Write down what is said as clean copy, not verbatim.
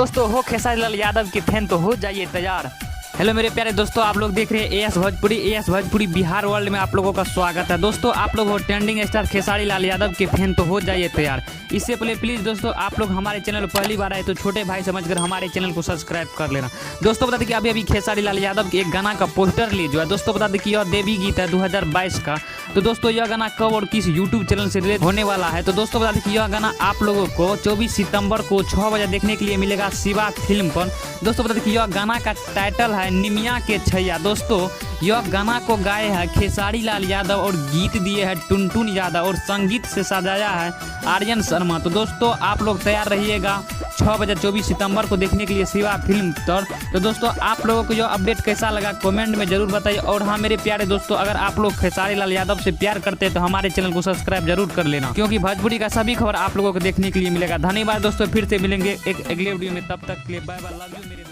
दोस्तों हो खेसारी लाल यादव के फैन तो हो जाइए तैयार। हेलो मेरे प्यारे दोस्तों, आप लोग देख रहे हैं एएस भोजपुरी बिहार वर्ल्ड में आप लोगों का स्वागत है। दोस्तों आप लोग हो ट्रेंडिंग स्टार खेसारी लाल यादव के फैन तो हो जाइए तैयार। इससे पहले प्लीज़ दोस्तों आप लोग हमारे चैनल पर पहली बार आए तो छोटे भाई समझकर हमारे चैनल को सब्सक्राइब कर लेना। दोस्तों बता दें कि अभी खेसारी लाल यादव के एक गाना का पोस्टर रिलीज हुआ है। दोस्तों बता दें कि यह देवी गीत है 2022 का। तो दोस्तों यह गाना कब और किस यूट्यूब चैनल से रिलीज होने वाला है, तो दोस्तों बता दें कि यह गाना आप लोगों को 24 सितंबर को 6 बजे देखने के लिए मिलेगा शिवा फिल्म पर। दोस्तों बता दें कि यह गाना का टाइटल है निमिया के छैया। दोस्तों यह गाना को गाए हैं खेसारी लाल यादव और गीत दिए हैं टुनटुन यादव और संगीत से सजाया है आर्यन शर्मा। तो दोस्तों आप लोग तैयार रहिएगा 6 बजे 24 सितंबर को देखने के लिए शिवा फिल्म पर। तो दोस्तों आप लोगों को यह अपडेट कैसा लगा कमेंट में जरूर बताइए। और हाँ मेरे प्यारे दोस्तों, अगर आप लोग खेसारी लाल यादव से प्यार करते हैं तो हमारे चैनल को सब्सक्राइब जरूर कर लेना, क्योंकि भोजपुरी का सभी खबर आप लोगों को देखने के लिए मिलेगा। धन्यवाद दोस्तों, फिर से मिलेंगे एक अगले वीडियो में, तब तक के लिए बाय बाय, लव यू मेरे।